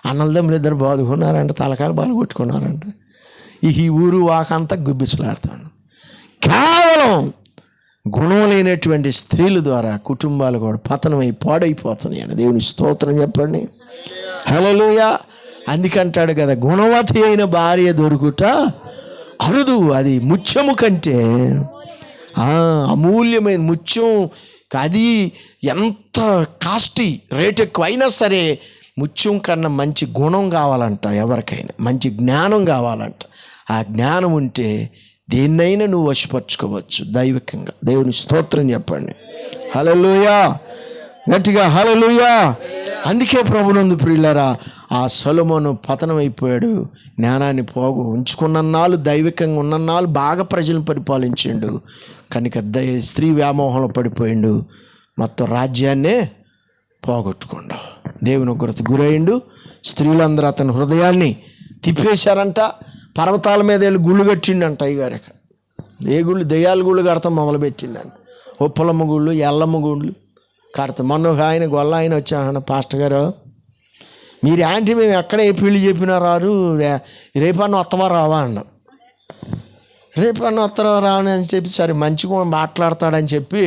అన్నలదమ్ములు ఇద్దరు బాదుకున్నారంట, తలకాయలు బాగా కొట్టుకున్నారంట. ఈ ఊరు వాకంతా గుబ్బిచ్చలాడుతాడు. కేవలం గుణం లేనటువంటి స్త్రీల ద్వారా కుటుంబాలు కూడా పతనమై పాడైపోతున్నాయి అని దేవుని స్తోత్రం చెప్పండి. హల్లెలూయా. అందుకంటాడు కదా, గుణవతి అయిన భార్య దొరుకుట అరుదు, అది ముత్యము కంటే అమూల్యమైన ముత్యం. అది ఎంత కాస్ట్లీ రేట్ ఎక్కువ అయినా సరే ముత్యం కన్నా మంచి గుణం కావాలంట ఎవరికైనా, మంచి జ్ఞానం కావాలంట. ఆ జ్ఞానం ఉంటే దేన్నైనా నువ్వు వశపరచుకోవచ్చు దైవికంగా. దేవుని స్తోత్రం చెప్పండి. హల్లెలూయా. గట్టిగా హల్లెలూయా. అందుకే ప్రభునందు ప్రియులారా, ఆ సొలొమోను పతనం అయిపోయాడు. జ్ఞానాన్ని ఉంచుకున్నన్నాళ్ళు, దైవికంగా ఉన్నన్నాళ్ళు బాగా ప్రజలను పరిపాలించిండు. కనుక స్త్రీ వ్యామోహంలో పడిపోయిండు, మొత్తం రాజ్యాన్నే పోగొట్టుకుండు, దేవుని ఉగ్రతకు గురయిండు. స్త్రీలందరూ అతని హృదయాన్ని తిప్పేశారంట. పర్వతాల మీద వెళ్ళి గుళ్ళు కట్టిండంట. అయ్యగారిక ఏ గుళ్ళు? దెయ్యాల గుళ్ళు కడతాం మొదలుపెట్టిండంట. ఉప్పలమ్మ గుళ్ళు, ఎల్లమ్మ గుళ్ళు కడతాం. మొన్న ఒక ఆయన గొల్ల ఆయన వచ్చాడు, పాస్టర్ గారు మీరు యాంటీ మేము ఎక్కడ ఏ పెళ్ళి చెప్పినా రారు, రేపన్న వస్తావా రావా అన్నాం. రేపన్న వస్తారా రావని అని చెప్పి సరే మంచిగా మాట్లాడతాడని చెప్పి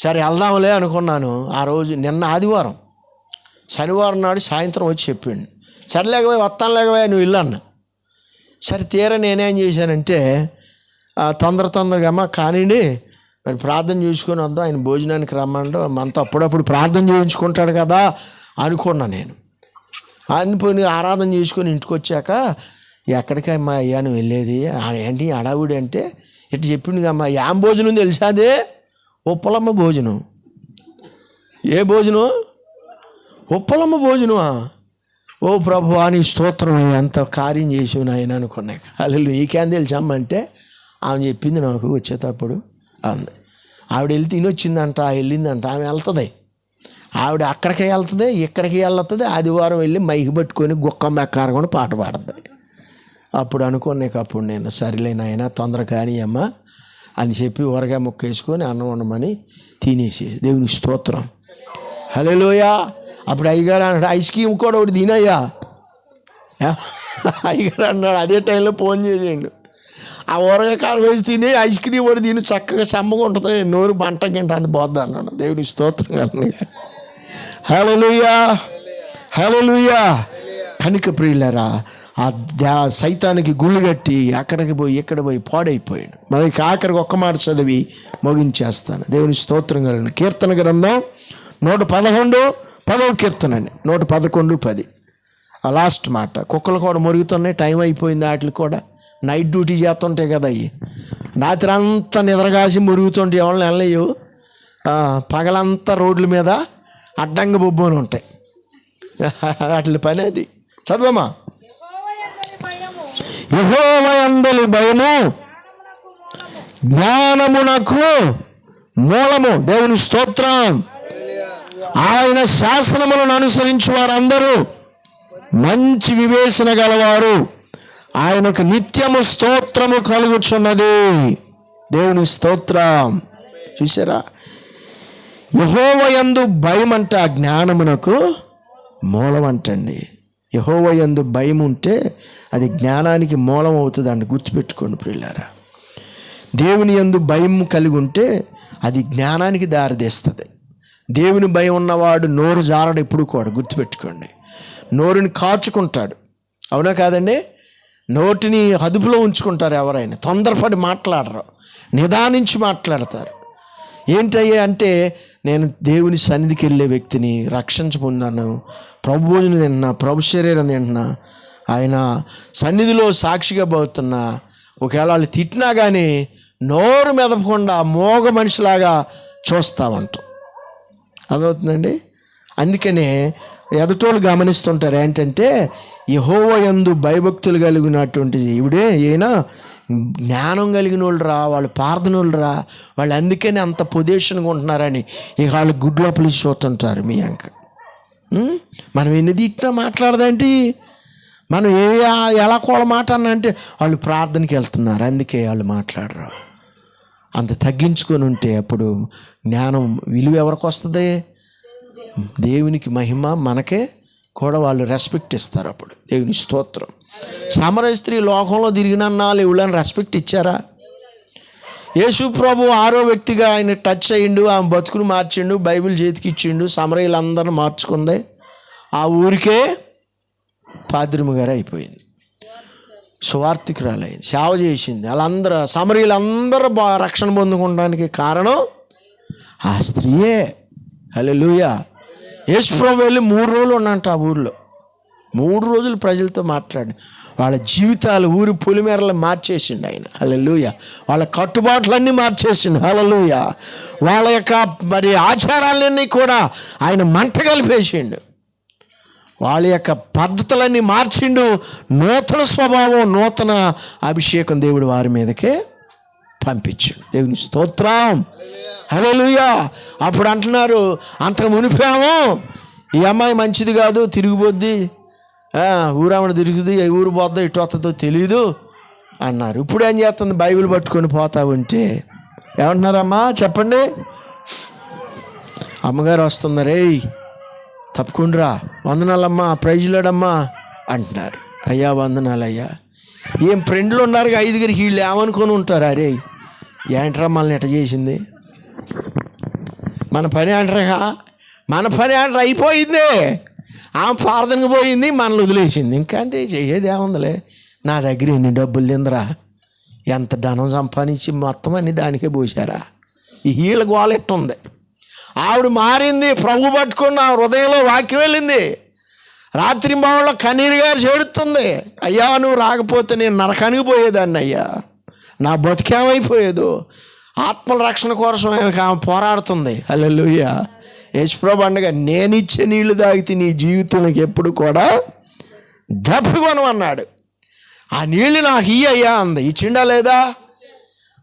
సరే వెళ్దాంలే అనుకున్నాను. ఆ రోజు నిన్న ఆదివారం, శనివారం నాడు సాయంత్రం వచ్చి చెప్పిండు, సరేలేకపోయి వస్తాను లేకపోయా నువ్వు ఇల్లు అన్న. సరే తీరా నేనేం చేశానంటే తొందరగా అమ్మ కానివ్వండి మరి ప్రార్థన చేసుకొని వద్దాం, ఆయన భోజనానికి రమ్మంటే మనతో అప్పుడప్పుడు ప్రార్థన చేయించుకుంటాడు కదా అనుకున్నా. నేను అనిపోయి ఆరాధన చేసుకొని ఇంటికి వచ్చాక ఎక్కడికి అమ్మా అయ్యా నువ్వు వెళ్ళేది? ఏంటి అడావుడి అంటే ఇటు చెప్పింది అమ్మా. ఏం భోజనం తెలుసా? అదే ఉప్పలమ్మ భోజనం. ఏ భోజనం? ఉప్పలమ్మ భోజనమా? ఓ ప్రభువా నీ స్తోత్రం, ఎంత కార్యం చేసి నాయన అనుకున్నాక. అసలు నీకేం తెలుసమ్మ అంటే ఆమె చెప్పింది నాకు వచ్చేటప్పుడు అంది. ఆవిడ వెళ్ళి తినొచ్చిందంట, వెళ్ళిందంట. ఆమె వెళ్తుంది, ఆవిడ అక్కడికి వెళ్తుంది, ఇక్కడికి వెళ్తుంది. ఆదివారం వెళ్ళి మైకి పట్టుకొని గుక్క మెక్కారు కూడా పాట పాడుతుంది. అప్పుడు అనుకున్నాకప్పుడు నేను సరిలేని ఆయన తొందర కానీ అమ్మ అని చెప్పి ఊరగా ముక్క వేసుకొని అన్నం వండమని తినేసి దేవుని స్తోత్రం. హల్లెలూయా. అప్పుడు అయ్యగారు అన్నాడు ఐస్ క్రీమ్ కూడా ఒకటి తినయ్యా. అయ్యగారు అన్నాడు అదే టైంలో ఫోన్ చేసేయండు. ఆ ఊరగా కారం వేసి తిని ఐస్ క్రీమ్ కూడా తిని చక్కగా చెమ్మగా ఉంటుంది, నోరు బంట గింట అని పోద్ది అన్నాడు. దేవుని స్తోత్రం కానీ. హల్లెలూయా, హల్లెలూయా. కనుక ప్రియులారా, ఆ సైతానికి గుళ్ళు కట్టి అక్కడికి పోయి ఇక్కడ పోయి పాడైపోయాడు. మనకి ఆఖరికి ఒక్క మాట చదివి ముగించేస్తాను. దేవుని స్తోత్రం కలిగిన కీర్తన గ్రంథం 111 10వ కీర్తన అండి. 111 10 ఆ లాస్ట్ మాట. కుక్కలు కూడా మురుగుతున్నాయి, టైం అయిపోయింది. వాటికి కూడా నైట్ డ్యూటీ చేస్తుంటాయి కదా, అవి రాత్రి అంతా నిద్రగాసి మురుగుతుంటే ఎవరిని వెళ్ళలేవు. పగలంతా రోడ్ల మీద అడ్డంగా బొబ్బుని ఉంటాయి. వాటి పని అది. చదవమ్మా. యెహోవా యందలి భయము జ్ఞానమునకు మూలము. దేవుని స్తోత్రం. ఆయన శాసనములను అనుసరించి వారందరూ మంచి వివేచన గలవారు. ఆయనకు నిత్యము స్తోత్రము కలుగుచున్నది. దేవుని స్తోత్రం. చూసారా, యెహోవా యందు భయం అంటే ఆ జ్ఞానమునకు మూలం అంటండి. యెహోవా యందు భయం ఉంటే అది జ్ఞానానికి మూలం అవుతుంది అండి. గుర్తుపెట్టుకోండి ప్రియులారా. దేవుని యందు భయం కలిగి ఉంటే అది జ్ఞానానికి దారితీస్తుంది. దేవుని భయం ఉన్నవాడు నోరు జారడు ఎప్పుడు కూడా. గుర్తుపెట్టుకోండి, నోరుని కాచుకుంటాడు. అవునా కాదండి? నోటిని అదుపులో ఉంచుకుంటారు ఎవరైనా. తొందరపడి మాట్లాడరు, నిదానించి మాట్లాడతారు. ఏంటయ్యా అంటే నేను దేవుని సన్నిధికి వెళ్ళే వ్యక్తిని, రక్షణ పొందాను, ప్రభు భోజనం తింటున్నా, ప్రభు శరీరం తింటున్నా, ఆయన సన్నిధిలో సాక్షిగా పోతున్నా. ఒకవేళ వాళ్ళు తిట్టినా కానీ నోరు మెదపకుండా మోగ మనిషిలాగా చూస్తామంటాం. అదవుతుందండి. అందుకనే ఎదుటోళ్ళు గమనిస్తుంటారు ఏంటంటే యెహోవా యందు భయభక్తులు కలిగినటువంటి ఈవిడే ఈయన జ్ఞానం కలిగిన వాళ్ళు రా, వాళ్ళు ప్రార్థనలు రా, వాళ్ళు అందుకని అంత పొజిషన్గా ఉంటున్నారని ఇక వాళ్ళు గుడ్లోపలి చూస్తుంటారు. మీ అంక మనం ఎన్ని తిట్టినా మాట్లాడదేంటి, మనం ఎలా కోల మాట అన్నా అంటే వాళ్ళు ప్రార్థనకి వెళ్తున్నారు అందుకే వాళ్ళు మాట్లాడరు. అంత తగ్గించుకొని ఉంటే అప్పుడు జ్ఞానం విలువ ఎవరికి వస్తుంది? దేవునికి మహిమ, మనకే కూడా వాళ్ళు రెస్పెక్ట్ ఇస్తారు అప్పుడు. దేవుని స్తోత్రం. సమరయ స్త్రీ లోకంలో తిరిగినన్నాళ్ళు ఎవరైనా రెస్పెక్ట్ ఇచ్చారా? యేసు ప్రభు 6వ వ్యక్తిగా ఆయన టచ్ అయ్యిండు, ఆమె బతుకులు మార్చిండు, బైబిల్ చేతికి ఇచ్చిండు, సమరయులందరూ మార్చుకుంది. ఆ ఊరికే పాద్రిమ గారు అయిపోయింది, సువార్థికురాలైంది, సేవ చేసింది. వాళ్ళందరూ సమరయులందరూ రక్షణ పొందుకోవడానికి కారణం ఆ స్త్రీయే. హల్లెలూయా. యేసు ప్రభు వెళ్ళి 3 రోజులు ఉన్నంట ఆ ఊరిలో. 3 రోజులు ప్రజలతో మాట్లాడి వాళ్ళ జీవితాలు ఊరి పొలిమేరలు మార్చేసిండు ఆయన. హల్లెలూయా. వాళ్ళ కట్టుబాట్లన్నీ మార్చేసిండు. హల్లెలూయా. వాళ్ళ యొక్క మరి ఆచారాలన్నీ కూడా ఆయన మంట కలిపేసిండు. వాళ్ళ యొక్క పద్ధతులన్నీ మార్చిండు. నూతన స్వభావం, నూతన అభిషేకం దేవుడు వారి మీదకే పంపించాడు. దేవుని స్తోత్రం. హల్లెలూయా. అప్పుడు అంటున్నారు అంతకు మునిపాము ఈ అమ్మాయి మంచిది కాదు, తిరిగిపోద్ది, ఊరామని తిరుగుద్ది, ఊరు పోద్దో ఇటు వస్తుందో తెలీదు అన్నారు. ఇప్పుడు ఏం చేస్తుంది? బైబిల్ పట్టుకొని పోతా ఉంటే ఏమంటున్నారమ్మా చెప్పండి? అమ్మగారు వస్తున్నారే, తప్పకుండా వందనాలమ్మా, ప్రైజ్లాడమ్మా అంటున్నారు. అయ్యా వందనాలయ్యా. ఏం ఫ్రెండ్లు ఉన్నారు 5 వీళ్ళు ఏమనుకొని ఉంటారు? అరే ఏంట్రా మనల్ని ఎట్ట చేసింది, మన పని అంటారా, మన పని అంటారా అయిపోయింది. ఆమె ప్రార్థనకు పోయింది, మనల్ని వదిలేసింది. ఇంకా అంటే చెయ్యేది ఏముందిలే, నా దగ్గర ఎన్ని డబ్బులు తిందరా, ఎంత ధనం సంపాదించి మొత్తం అన్ని దానికే పోసారా. ఈ హీళ్ళ గోలెట్టుంది. ఆవిడ మారింది, ప్రభు పట్టుకున్న హృదయంలో వాక్యం వెళ్ళింది. రాత్రి మామూలు కన్నీరుగా చేడుతుంది, అయ్యా నువ్వు రాకపోతే నేను నరకానికి పోయేదాన్ని, అయ్యా నా బతికేమైపోయేదో. ఆత్మల రక్షణ కోసం ఆమె పోరాడుతుంది. హల్లెలూయా. యేసుప్రభు అనగా నేనిచ్చే నీళ్లు తాగితే నీ జీవితానికి ఎప్పుడు కూడా దప్పికొను అన్నాడు. ఆ నీళ్ళు నాకు అయ్యా అంది. ఇచ్చిండా లేదా?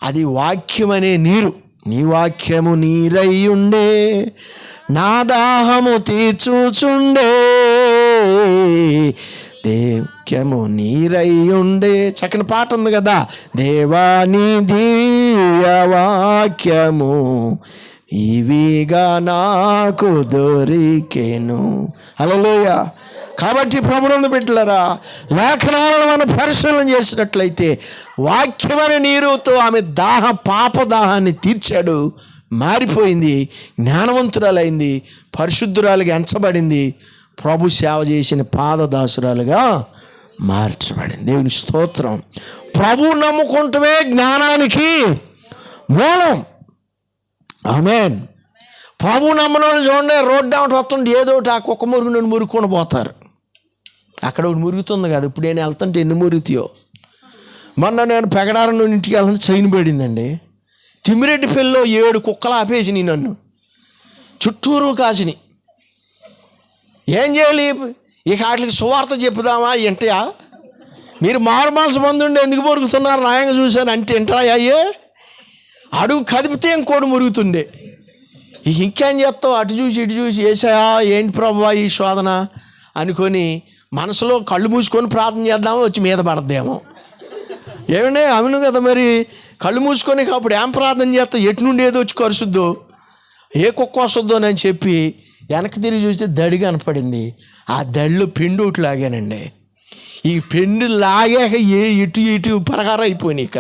అది వాక్యం అనే నీరు. నీ వాక్యము నీరయ్యుండే నా దాహము తీర్చుచుండే, వాక్యము నీరయ్యుండే. చక్కని పాట ఉంది కదా, దేవాని దివ్య వాక్యము ఇవిగా నాకు దొరికెను. హల్లెలూయా. కాబట్టి ప్రభువును బిడ్డలారా, లేఖనాలను మనం పరిశీలన చేసినట్లయితే వాక్యమైన నీరుతో ఆమె పాప దాహాన్ని తీర్చాడు. మారిపోయింది, జ్ఞానవంతురాలైంది, పరిశుద్ధురాలుగా ఎంచబడింది, ప్రభు సేవ చేసిన పాదదాసురాలుగా మార్చబడింది. దేవుని స్తోత్రం. ప్రభు నమ్ముకుంటమే జ్ఞానానికి మూలం. ఆమేన్. ప్రభు నమ్మని వాళ్ళు చూడండి, రోడ్డు ఆమె వస్తుంటే ఏదో ఒకటి ఆ కుక్క మురుగు నుండి మురుక్కొని పోతారు. అక్కడ ఒకటి మురుగుతుంది కదా, ఇప్పుడు నేను వెళ్తుంటే ఎన్ని మురుగుతాయో. మొన్న నేను పెగడారం నుండి ఇంటికి వెళ్తుంటే చైన్ పడిందండి. తిమ్మిరెడ్డి పెళ్ళిలో 7 కుక్కలు ఆపేసినాయి నన్ను, చుట్టూరు కాసినాయి. ఏం చేయాలి ఇక? వాటికి సువార్త చెప్పుదామా? ఏంటయా మీరు మారుమాల్సి మంది ఉండి ఎందుకు మురుగుతున్నారు? న్యాయంగా చూశాను అంటే ఏంటా అయ్యే, అడుగు కదిపితే ఇంకోటి మురుగుతుండే. ఇక ఇంకేం చేస్తావు? అటు చూసి ఇటు చూసి వేసాయా ఏంటి ప్రభువా ఈ శోధన అనుకొని మనసులో కళ్ళు మూసుకొని ప్రార్థన చేద్దామో, వచ్చి మీద పడద్దేమో. ఏమంటే అవును కదా, మరి కళ్ళు మూసుకొని అప్పుడు ఏం ప్రార్థన చేస్తా, ఎటు నుండి ఏదో వచ్చి కరుసుద్దో, ఏ కుక్క వస్తుందో అని చెప్పి వెనక్కి తిరిగి చూస్తే దడి కనపడింది. ఆ దడిలో పెండు ఒకటి లాగానండి. ఈ పెండు లాగాక ఇటు ఇటు పరహార అయిపోయినాయి. ఇక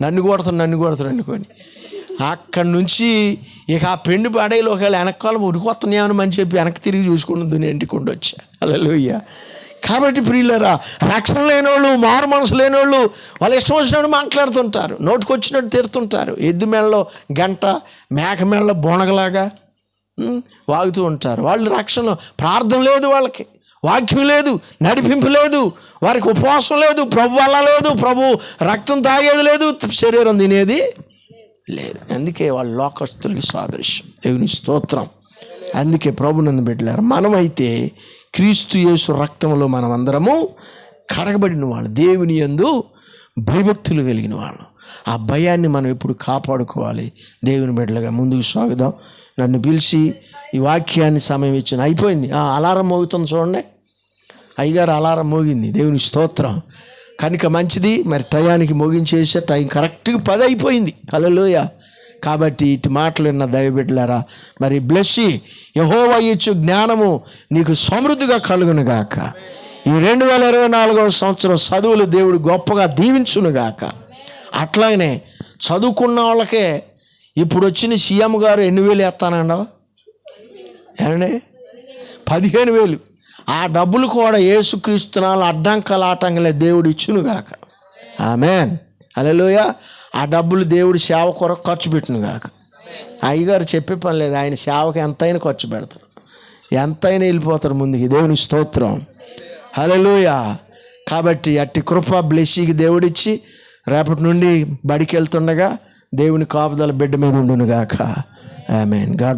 నన్ను కొడతాను అనుకొని అక్కడి నుంచి ఇక ఆ పెండు పడేలో ఒకవేళ వెనకాల ఉరికొస్తున్నామని అని చెప్పి వెనక్కి తిరిగి చూసుకుంటుంది ఇంటికి వచ్చా. హల్లెలూయా. కాబట్టి ప్రియులారా, రక్షణ లేని వాళ్ళు, మారు మనసు లేని వాళ్ళు వాళ్ళు ఇష్టం వచ్చినట్టు మాట్లాడుతుంటారు, నోటికి వచ్చినట్టు తిరుతుంటారు. ఎద్దు మెడలో గంట, మేక మెడలో బొనగలాగా వాగుతూ ఉంటారు. వాళ్ళు రక్షణ, ప్రార్థన లేదు వాళ్ళకి, వాక్యం లేదు, నడిపింపు లేదు, వారికి ఉపవాసం లేదు, ప్రభు వల్ల లేదు, ప్రభు రక్తం తాగేది లేదు, శరీరం తినేది లేదు. అందుకే వాళ్ళు లోకస్తులకి సాదృశ్యం. దేవుని స్తోత్రం. అందుకే ప్రభునందు బిడ్డలారా, మనమైతే క్రీస్తు యేసు రక్తంలో మనం అందరము కడగబడిన వాళ్ళు, దేవుని యందు భయభక్తులు కలిగిన వాళ్ళు. ఆ భయాన్ని మనం ఎప్పుడు కాపాడుకోవాలి. దేవుని బిడ్డలుగా ముందుకు సాగుదాం. నన్ను పిలిచి ఈ వాక్యాన్ని సమయం ఇచ్చిన అయిపోయింది. అలారం మోగుతుంది చూడండి, అయ్యగారు అలారం మోగింది. దేవుని స్తోత్రం. కనుక మంచిది, మరి టయానికి మోగించేసే టైం కరెక్ట్గా 10 అయిపోయింది. హల్లెలూయా. కాబట్టి ఇటు మాటలు విన్న దైవబిడ్డలారా, మరి బ్లెస్సి యెహోవా ఇచ్చు జ్ఞానము నీకు సమృద్ధిగా కలుగునుగాక. ఈ 2024వ సంవత్సరం చదువులు దేవుడు గొప్పగా దీవించునుగాక. అట్లాగనే చదువుకున్న వాళ్ళకే ఇప్పుడు వచ్చిన సీఎం గారు 8,000 వేస్తానండ, ఏమండి 15,000. ఆ డబ్బులు కూడా యేసుక్రీస్తునాలు అడ్డంకల ఆటంకలే దేవుడు ఇచ్చునుగాక. ఆమేన్. హల్లెలూయా. ఆ డబ్బులు దేవుడు సేవ కొరకు ఖర్చు పెట్టునుగాక. అయ్యగారు చెప్పే పని లేదు, ఆయన సేవకు ఎంతైనా ఖర్చు పెడతారు, ఎంతైనా వెళ్ళిపోతారు ముందుకి. దేవుని స్తోత్రం. హల్లెలూయా. కాబట్టి అట్టి కృప బ్లెస్సింగ్ దేవుడిచ్చి రేపటి నుండి బడికి వెళ్తుండగా దేవుని కాపుదల బిడ్డ మీద ఉండునుగాక. ఆమేన్. గాడ్